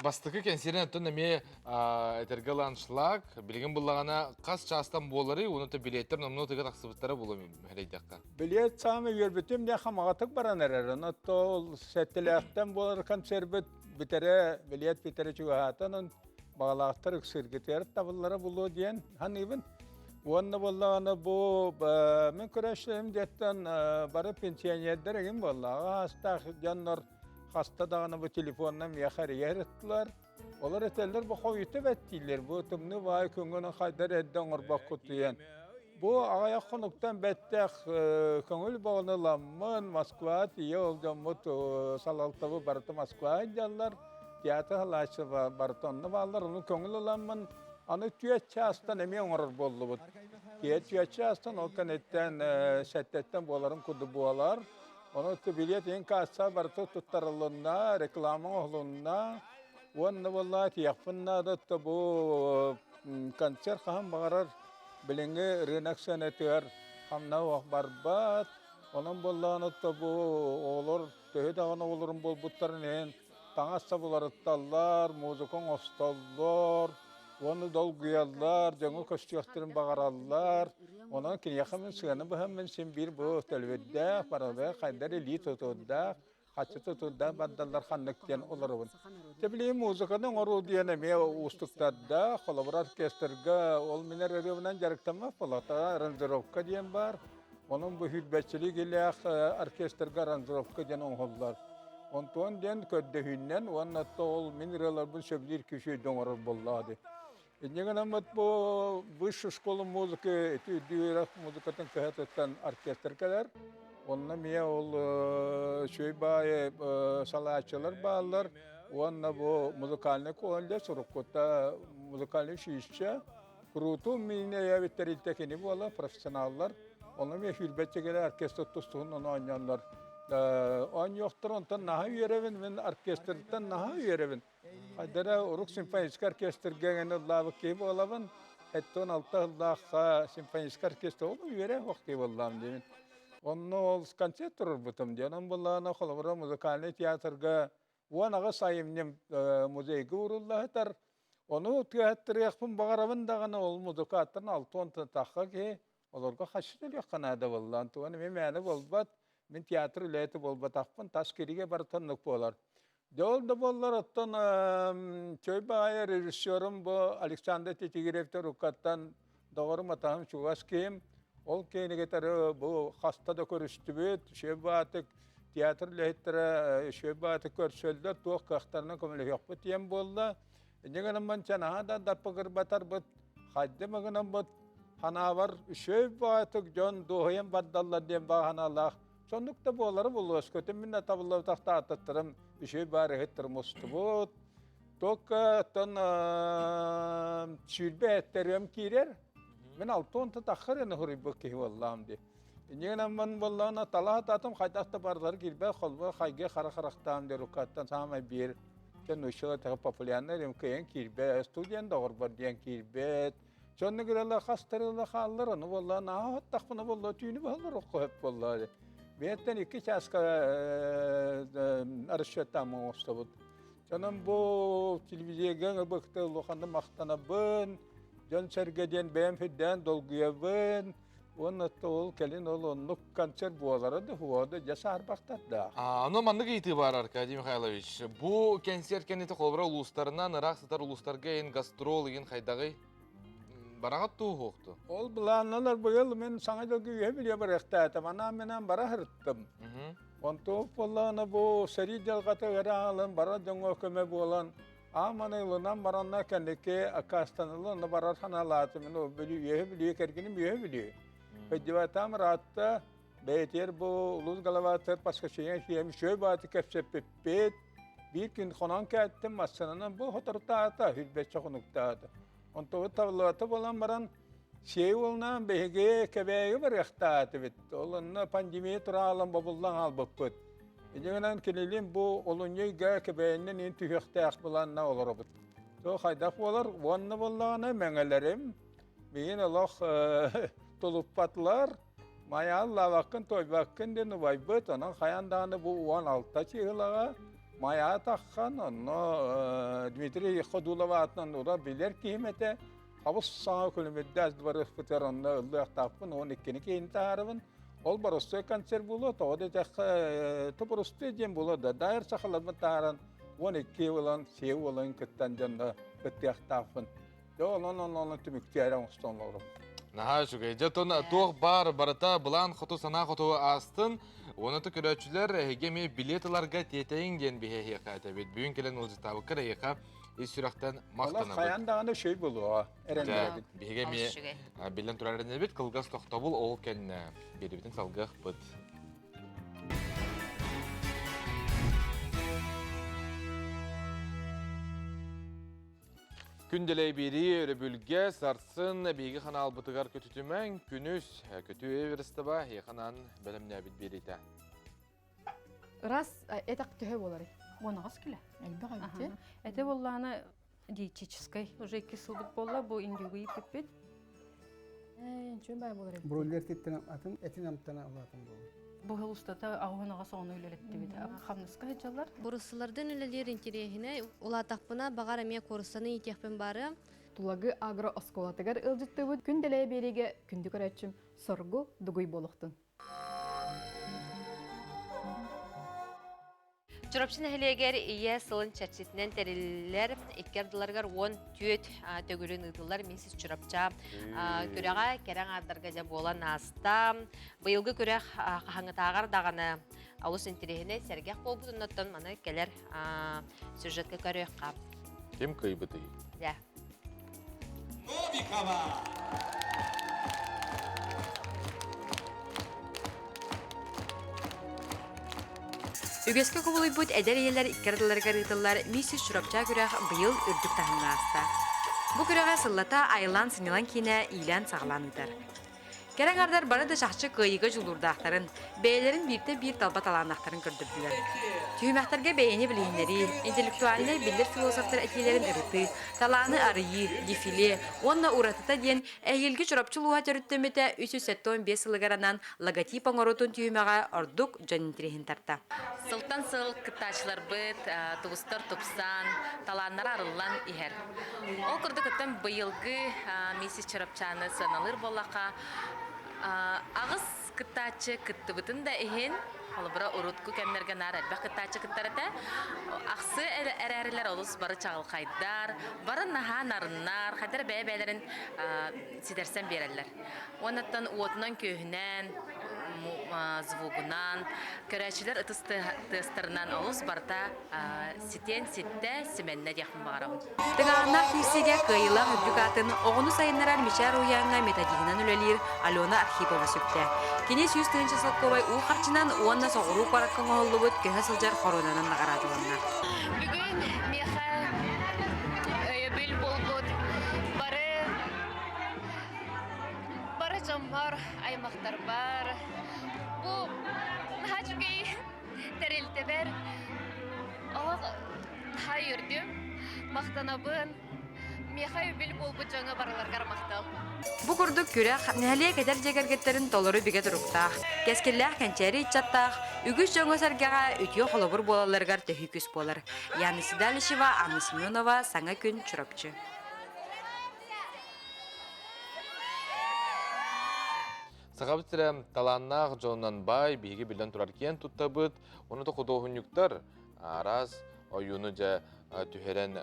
бастықы кенсерін атын әме әтергіл аншлаг, білген бұлағана қас частан болары, оны та билеттер, намыны тұға тақсыбыттары болу мәлейдіққа.
Билет самы өрбітім не қамағатық баран әрәрін. Ол сәттіліқтен болар консербіт бітері, билет бітері чуғатының бағалақтыр үксіргетер табылары болу дейін. Ханыбын, онны болағаны бұл, мен көрәшілім деттен бары пенсионердер егін болаға астақ жаннар hasta dağına bu telefonla miyakar yarattılar. Olar eteller bu koyutu bettiler. Bu tümünü vay köngünün haydar edden orbak kutuyen. Bu ağaya konuktan bettek köngül bağlanılanmın Moskva diye olacağım. Salaltabı barıtı Moskva ediyorlar. Tiyatı halaşı barıtonunu bağlar. Onun köngül olanmın anı tüyetçi astan emeğe onar bollu bu. Tüyetçi astan o kanetten şeddetten boğaların kudu boğalar. Onu bilet en kasa barto tutarılığına, reklamın oğluna, onu vallahi yapınna da bu konser kaham bağırar, bilenge renaksanatör, hamna o barbat, onun vallahi da bu olur, tühede ana olurum bol butlarının, tanasa bularıttallar, muzikon ostallar, onu dolguyallar, canı koştuyaktırın bağırallar. Onun ki yakımın sığanı bu hemen sen bir bu telvede, parada, kaydar eli tutudda, haçı tutudda, baddallar xanlıkten olurun. Tebili muzikanın oru diyene ustuktada, kolabor orkestrga, olminer revnan jarıktama, polata aranjirovka diyen var. Onun bu hüdbetçilik ile orkestrga aranjirovka diyen onhollar. Ontuan diyen köddehünnen, onun ol mineralar bu söblir küşüydün orur bolladı. Иннеген амат бу высшая школа музыки, дүйрәк музыкатын кыһатыттан оркестркалар. Онна мия ол шөйбай салаачылар баалар. Онна бу музыкальный колонда суруккота музыкальный шишча. Круту мине яветтерилтекени була профессионаллар. Онна мия хилбетчегелер оркестр тустуун оны ойнанлар. Он йоқтыр онтан наха үйеревин, мен оркестртан наха үйеревин. Haydara Uruk Simfonist Orkestrga gene labık gibi olabın. Etton altı yılda Simfonist Orkestra oldu yere vakti vallahi demin. Onu ol konsert durur butum diyorum. Bullana kolabora müzikalne tiyatrga wanaga sayımnem müziği uğrullah onu tiyatro yapım bağırabın dağına ol müzikatın altın takka ki olurga haşitler yakana vallahi tuğanı memene bolbat min tiyatro leti bolbat akpın taskiriye bartanlık bolar. Yolda bollar attan köy bağaya rejissörüm bu Alexander Tetigirev'te rukattan doğru matahım Çuvaskiyim. Ol keyni getarı bu hasta da körüstübüt, şebatık tiyatro lehittara şebatık körsöldür, tuğ kaktarına kömüle yok diyem bolda. Nyeganam ban çanaha da dapakır batar bıt, hadde mağınam bıt, hana var şebatık jon doğuyem baddallar diyem bağ hanalah. Sonlukta boğaları buluruz, kötüm minna tabulları tahta atattırım, şebarı hittirim ustubut. Toka ton şülbe etteriyorum kirer. Men altın takhır ne huri bakki vallahi de. Nyeganam ban vallana talah tatam khayta barzar girbe kholba khayge khara kharaktam de rukattan sama bir ken uşağı ta popülerler em kayan kirbe studyen doğru bardiyan kirbe. Sonne girala khastarla khallar onu vallahi na takhna vallahi tüyünü ballar okku hep vallahi. Betten iki çaska arşetam ostabut. Canım bu televizyona baktı lokanda maktana bın. Jon sergeden benfiden dolguya bın. Onu tol kelin olunluk kanser boğaları da huada jasar baktadı.
Ano mandık itibar Arkadiy Mikhailovich. Bu konser keneti kolbara uluslarından Irak satar uluslarga en gastrol en haydağı baragat tuğ hoqtu.
Ol bilanlar bu yıl men sana da güye bile bıraktım. Ana menen bara hırttım. Onto pollana bu seri delgata garalan bara dongo köme bolan. Amanı yılınan baranlar kendiki akastanılı bara hanalatı men o biliyor kerginim biliyor. Fedivatam rahatta beyter bu uluz galavatır başka şeyin şöyle batı kepsepet bir gün konan kettim masanın bu hotarta ata hülbet çokunukta. Onto tavlata bolan baran şey olunan bege kebeği var yaktaatı bit. Olunna pandemiye turalan babuldan albıpıt. Egenan kelilim bu olunya kebeğinden in tüyektak bulan na olur bit. So haydak bolar wanna bollana mengelerim. Beyin Allah tulupatlar. Maya Allah vakın toy vakın den vaybıt onun hayandağını bu 16 çığılağa maya takkan onu Dmitri Khodulovat'dan ora bilir kıymete. Havuz sağa kilometre az barı fıtıranla ıllık tapın 12'ni keyin tarafın. Ol barıstı kanser bulu o da topurustu diyen bulu da dair sakalama taran 12 olan şey olan kıttan canlı kıtyak tapın. Onun tümüktiyaren ustonlarım.
Naha şugay, jeton tuğ barata bulan kutu sana kutu astın. Onu da köröçüler hegemi biletlarga teteyin gen bir heyekate bit. Büyün kelen olcıtabı kır heyeka sürekten maktana bit.
Allah hayandağını şey bulu erenler bit.
Bir hegemi bilen turarını bit kılgas toxtabul ol kenne. Bir bitin salgah bit. Gündeley biri örübülge sarsın bilgi kanal butıgar kötütümen günüz kötü everiste ba hekanan belemne bit birite.
Ras etak tühe bolar. Ona askile. Elbette. Ete bollana диетической уже 2 сылдык болла бу индюгуй пиппит. Чөн бай болар.
Бройлер теттен атын этин амтана алатын бу.
Бу хылыстата агынага соны үлелетти бит. Хамныска хечалар.
Бурусылардан үлелер интерехине улатакпына багар эме корусаны итехпен бары.
Тулагы агро осколатыгар ылжыттыбыт күнделе береге күндү көрөчүм соргу дугуй болуктун.
Çorapçın ehliyeger iye sılın çerçetinden terililer, ikkerdilargar 10 tüet tögülün ıdılar minsiz çorapça. Köreğe keren ardargaca bolan asta. Bıyılgı köreğ hangıtağar dağını alus interehine sergeh bol butunattan mana keler süjetka köreğe kap.
Kim kıybıtı?
Ya.
Novikava!
Ügeske kovuluybut eder yeler ikkerdilargar ıdılar minsiz çorapça köreğ bıyıl ürdük tahınna asta. Bu köreğe sillata ayılan sinilan kine ilan sağlanıdır. Keren ardar bana da şahçı kıyıga julurdağların, beylerin birte bir talbat alanakların kördürdüler. Tühümәхтәргә бәйәне билгеләре, интеллектуальны билдер философтар әтиләрен ырыты, таланы арыйы, дефиле, онна уратыта дигән әгилге чурапчылуга төрүттәмәтә 375 елгаранан логотип аңоротун тühümәгә ордук җанинтрехин тарта. Сылтан сыл кытачлар бит, тубустар тупсан, таланнар арыллан иһәр. Ол кырдыкыттан быелгы миссис чурапчаны саналыр болака. Агыс кытачы кыттыбытын да иһен Холбра урутку кемнерге нарат бакытачы кыттарата аксы әрәрләр олус бары чагылкайдар, бары наха нарыннар, хәдер бәйләрен сидерсен берәләр. Оннан уотнан көһнән, звугунан, көрәчләр тесттернан олус барта ситен ситте семенне якын барам. Тыганна кисегә кыйла дукатын огыны сайыннар мишәр уянга методигынан үлелир Алена Архипова сүктә. Кинес 100 сылковай у харчынан уанна соғыру параккан оллубут көһө сылжар хоронанан нағарадыланна.
Бүгін меха өйөбіл болбут бары жамбар аймақтар бар. Бұл нахачугей тәрелті бәр. Оғақ хай үрдім, мақтанабын. Меха өйөбіл болбут жаңа бараларғар мақтал.
Бу курдук күрәк нәһәлие кәдәр җәгәргәтләрен толыры бигә туруктак. Кәскелләр кәнчәре ичаттак, үгүс җоңго сәргәгә үтү холобур болаларга төһи күс болар. Яны Сидалишева, Анна Семенова, Саңа күн чурапчы.
Сагабытрам таланнак жоннан бай биги билен турар кен туттабыт. Оны да художниктар араз оюну жа түһәрен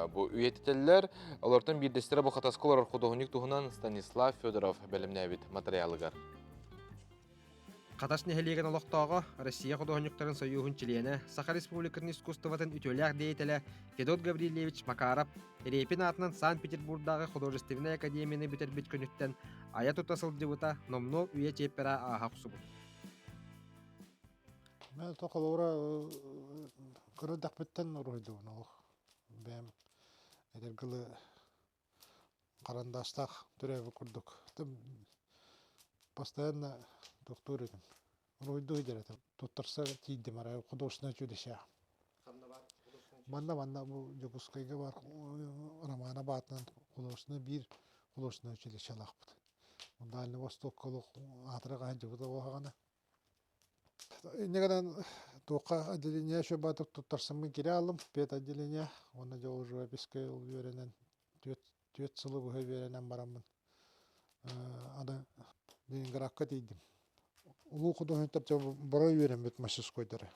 бу үйетелләр. Алардан бирдестер бу хатаскалар художник туһунан Станислав Федоров белемнә бит материалыгар.
Каташ нәһелеген олоқтағы Россия художниктарын союзын члены Саха Республикатын искусствоватын үтөләр деятеле Федот Гаврилевич Макаров Репин атынан Санкт-Петербургдағы художественный академияны битербит көнүттен ая тутасыл дебута номнол үйе чеппера аха кусубут.
Мен тоқалора кырдак биттен уройду нох. Бем эдергиле карандастак төрөбү курдук. Постоянно доктор едім. Ройду едереді. Туттарса тейді мара художественное училище. Манна бұл Жогускайға бар романа батынан художественное училище лақпыды. Дальний Восток қолық атыраға жығыда оғағаны. Негеден тоққа отделение шо батып туттарсамын кере алым. 5 отделение. Оны жол живописке үйеренен 4 сылы бұғы үйеренен барамын. Аны Ленинградқа дейдім. Улуу художниктар бара үйренбет мастерскойдары.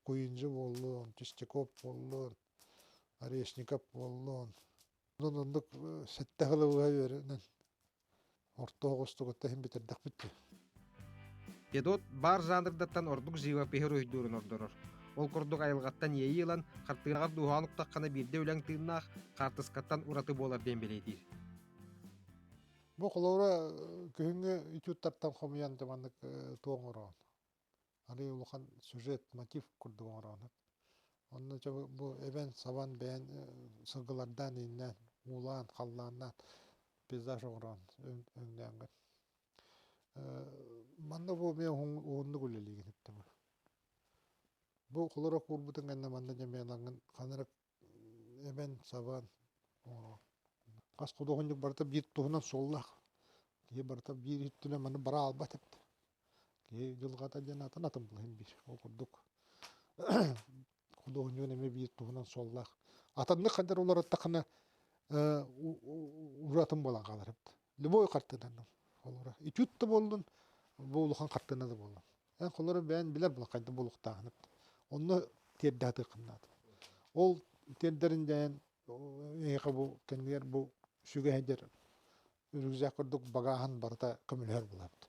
Куинжи боллун, Чистяков боллун, Орешников боллун. Ондық сәтті қылыға үйренен. Орта оғыстығытта хем битердік бітті.
Федот бар жанрдаттан ордук живопихер өйдөрүн ордорор. Ол курдук айылгаттан ейи илан картыгар дуһанук таккана бирде үләң тыыннаах картыскаттан ураты болар ден белетир.
Бу колора күйүнгө ичуттартан хомуян жамандык тоңорон. Аны улухан сюжет, мотив курдуңорон. Онна бу эбен сабан бен сыгылардан иннен, улан, халланнан пейзаж оңорон өңдәнгән. Манда бу мен оңды күлелеген иптем. Бу колора курбутун гэнне манда жамеланган канырык эбен сабан Қас құдығынық барда бір тұғынан соллақ. Кей барда бір үттілі мәні бара албат әпті. Кей жылғата ден атын атым бұл бір оқырдық. Құдығынық әме бір тұғынан соллақ. Атанны қандар олар аттақына ұратым болан қалар әпті. Любой қартыдан. Үті үтті болдың, бұл ұлған қартына да болдың. Қолары бән білер бұл қайды бұл ұқтағын әпті. Оны терді аты қынады. Ол тердерін жән еға бұл кәнгер бұл Шуга хәдер үргізәк күрдік бағахан барда көмілер бұлапты.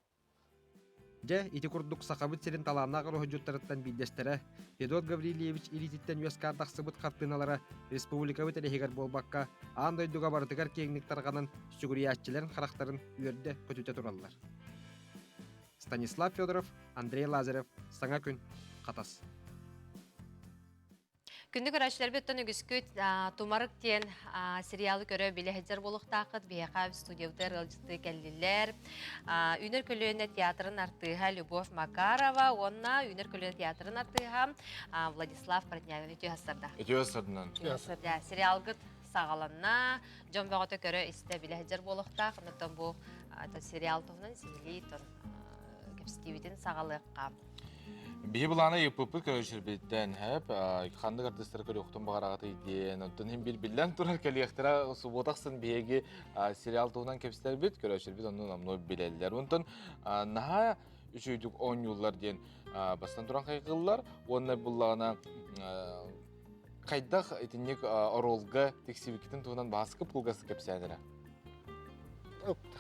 Жа, ити күрдік сақабыт серін таланнағы рухыджуттарыттан биддестері, Федот Гаврилевич ирититтен өскардақсыбыт қартыналары республика өтелехегер болбаққа андойдуға бардығар кеңнік тарғанын сүгіриятчыларын қарақтарын үйерді көтіте тұралылар. Станислав Федоров, Андрей Лазарев, Саңа күн, Қатас.
Күндік көрәшілер беттен үгіскүт тумарық тен сериалы көрі біле хеджер болуқтақыт, бейқап студиявды рылжыты кәлілер. Үнер көліні театрын артыға Любовь Макарова, онна Үнер көліні театрын артыға Владислав Портнявин өтеғасырда.
Өтеғасырдынан.
Сериалғыт сағаланна, жон бағыты көрі істі біле хеджер болуқтақ, ұнықтан бұл сериал тұғынан сеңілей кепстиветін сағалыққа.
Бихи булана иппы көрөшөр биттен хеп, хандык артисттер көрөктөн багарагаты иден, онтон хим билбилен турар келиектера суботаксын биеги сериал тугунан кепстер бит көрөшөр бит онун амно билелер. Онтон наха 3-10 жылдар ден бастан туран кайгыллар, онна буллагана кайдак этинник оролга тексибиктин тугунан баскып пулгасы кепсәдер.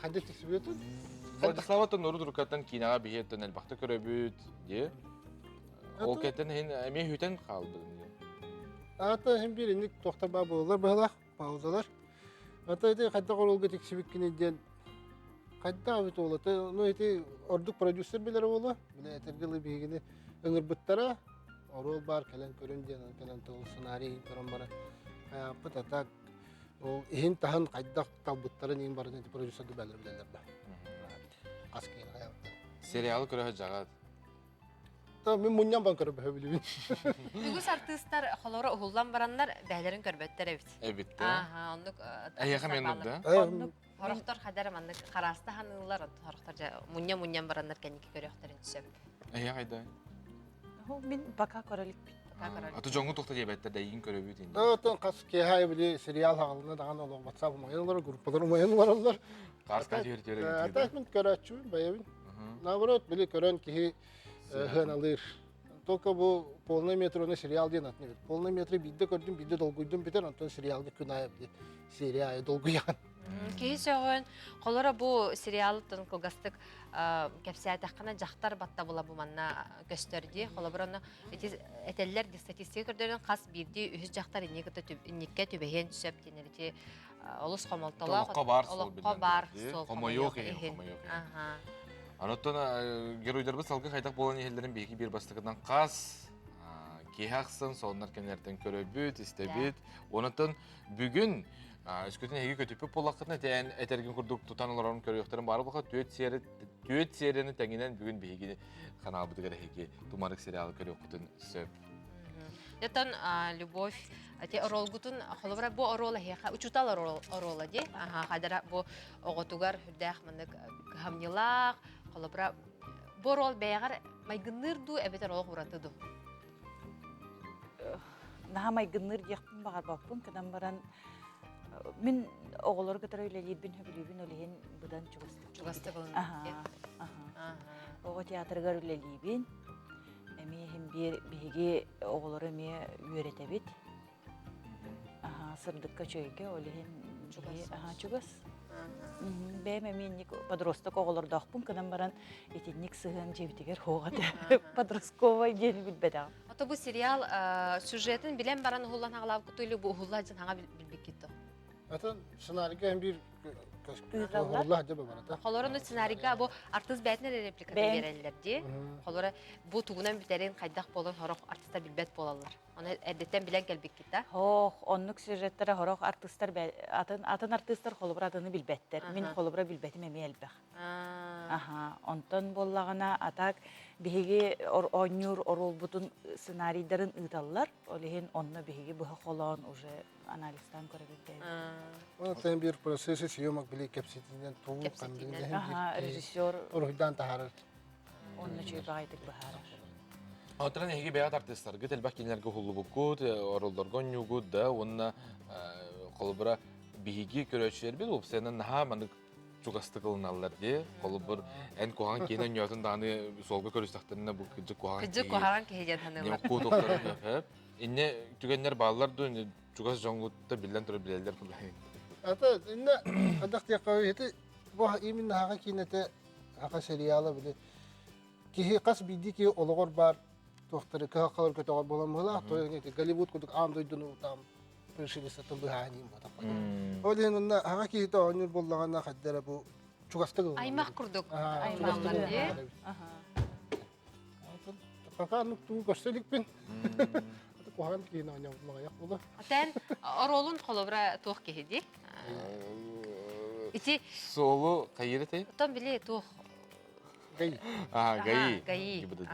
Хадис тексибиктин
Владиславатын нору дуркаттан кинага бихеттен элбакта көрөбүт де. Ол кеттен эме хүтен қалды.
Ата hem birinlik toxtaba bollar bağlaq, pauzalar. Ata ete qadda qorolga teksibikkinidен qadda avit olata. No ete orduk prodüser biler ola. Bile etergili bigini öngür buttara. Orol bar kelen köründen kelen tol ssenariy körün bara. Ayapıt atak o ehin tahan qadda tabuttara nin bara ete prodüser de beler bilerler ba. Askın ayapta.
Serialı körö jagat.
Мен муньян бан көрөп билбин.
Үгүс артисттар холора ухуллан бараннар бәйләрен көрбөттер эбит.
Эбит да.
Аха, ондук.
Аяка мен да.
Хорохтор хадар манны караста ханылар, хорохтор мунья барандар кеники көрөктөрүн сөп.
Ая кайда?
Мен бака көрөлүк.
Аты жоңгу токта жебеттер да ийин көрөбүт инде.
Отон кас ке хай били сериал хагалына даган олог WhatsApp маялар, группалар маялар алар.
Карска жер.
Ата мен көрөчү баябын. Наоборот, били көрөн ки хыналыр. Только бу полный метроны сериал ден атны. Полный метры бидде көрдүм, бидде долгуйдум битер, антон сериалды күнайып ди. Серия долгуян.
Кейсөгөн холора бу сериалдын кылгастык кепсиятакына жактар батта була бу манна көстөрдү. Холоброну этеллер статистика көрдөрүн кас бирди үз жактар инникке түбөһен сөп денерти олус комолтола.
Олокко
бар.
Комойок. Ага. Анаттан геройдербы салгы кайтак болан елдерин бейки бир бастыгынан қас, кейхақсын, сонлар кемлерден көрөбүт, истебит. Онаттан бүгүн үскөтін эги көтүпі болақытына тәйін әтерген күрдік тұтаныларын көрөйіқтерін бары болға түйет серияны тәңінен бүгін бейгі қанабыды кәрі эги тумарық сериалы көрөйіқтін сөп.
Ятан Любовь, те оролгутун холобра бу орола хеха учутал орола де. Ага, хадара бу оготугар хүрдэх мандык хамнилах, холобра бу орол бэягар майгынырду эбетер олог уратыду.
Наха майгыныр дияқпын бағар бақпын, кадан баран мен оғылар катар өйлелейбін, хөбілейбін өлейін бұдан
чугасты болын.
Оғы театргар өйлелейбін. Hem bir bihigi oğulları me öğretebit. Aha sırdıkka çöyge olihin aha çugas. Benim eminlik подросток oğulları dağpın kadan baran etinlik sığın cebitiger hoğadı. Подросткова gel bilbeda.
Ata bu serial süjetin bilen baran hullan hağlav kutuylu bu hullacın hağa bilbik gitti.
Ata senaryoga hem bir Allah debe bana ta.
Холорун сценарийга бу артист бетине реплика берелер ди. Холора бу тугунан битерин кайдак болон хорок артисттар билбет болалар. Аны эдеттен билен келбек китта.
Хох, оннук сюжеттер хорок артисттар атын артисттар холобра адыны билбеттер. Мен холобра билбетим эме элбек. Аха, онтон боллагана атак биһиги оннур оролбутун сценарийлерин ыдаллар. Олехин онна биһиги бу холон уже анализтан көрөбүт.
Ona tem bir prosesi siyomak bile kepsitinden toğu kandığında
Aha, rejissör
orhudan taharar.
Onunla çöy bağıydık bahara.
Oturan egi beyat artistlar git elbak kinlerge hullu bukut, orollarga nyugut da, onna kolubra bihigi köröçler bil, opsiyondan naha manık çugastı kılınallar diye, kolubur en kohan kenen yötün dağını solga körüçtaklarına bu kıcık kohan keyi.
Kıcık kohan keyi tanırlar.
Nemek kuğut oktarım hep. İnne tükenler bağlılar da, çugas jonglutta bilden türü bileller kılay.
Ata, inne adak diye kaviyeti, bu imin haqa kinete haqa seriala bile. Kihi kas bidi ki olağır bar, tohtarı kaha kalır kötü ağır bolamıla, toyuneti Gollywood kuduk am doydunu tam pırşili satın bihani modak. Olehin onna haqa kihi de oynur bollağına kaddere bu çugastı kılın.
Aymaq kurduk. Aymaqlar diye.
Kaka anık tuğu gösterik bin. кухан кийин аня магаяк була.
Тен оролун холобра туох кеһиди. Ити
Солу кайыры тей?
тон биле туох.
Гай.
Гаи.
Гаи.
Гибдыды.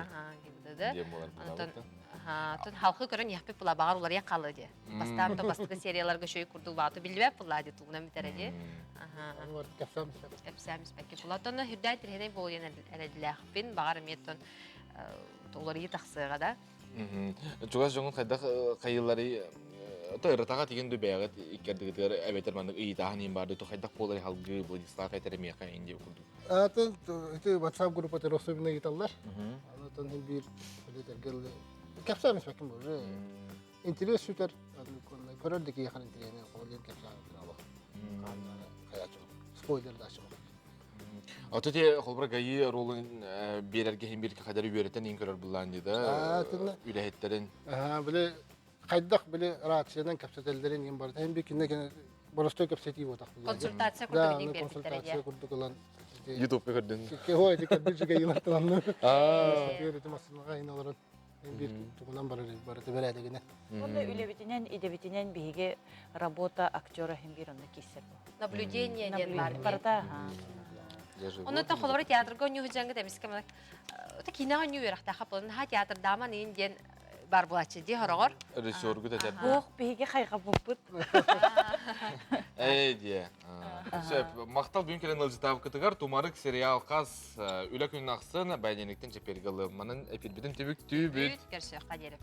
Гибдыды.
Дем болар
Антон тон халкы көрөн яхпеп була багар улар якалы ди. Бастан то бастыгы серияларга шөй курдул баату билбеп була ди тугунан битереди.
Олар капсам.
Эпсамис бәкке була. Тон хүрдәй тирһеней болын әләдиләхпин багар меттон толары тахсыга да.
Чугас жоңун кайда кайыллары тырытага тиген дөбәгәт иккәрдегер әбәтер мандык ыйтаһын ин барды то кайда полары халгы Владислав Кайтерме ка инде курду.
Атын это WhatsApp группа особенно гиталлар. Атын бир гел капсам бәкем бу. Интерес шутер. Көрөрдүк яхан интерес колден капсам алып. Каячы. Спойлер да чыгып.
Атыте холбра гаи ролын берерге хем бир кадары үйрөтен ин көрөр буллан диде. Үләһеттерин.
Биле кайдак биле рациянан капсателдерин ин бар. Hem bir кине боростой капсети вот так.
Консультация курдук ин бердиктерге.
Консультация курдук алан.
YouTube көрдүн.
Ой, дик бир жиге йылаттан. Берете масынга иналарын. Hem bir тугунан бар бередегене.
Онда үлебитинен, идебитинен биге работа актера хем бир онда кисер.
Наблюдение ден бар.
Барда.
Оны та холбар театрга ню хужанга демискем. Та кинага ню ярахта хапын ха театр даман ин ден бар булачы ди хорогор.
Режиссерге да тәп.
Ох, биге хайга буппут.
Дия. Мактал бүгүн келен ылжытап кытыгар тумарык сериал каз үлө күн аксын байденектен чепергалы. Манын эпидбитин түбүк түбүт.
Керсе кадерев.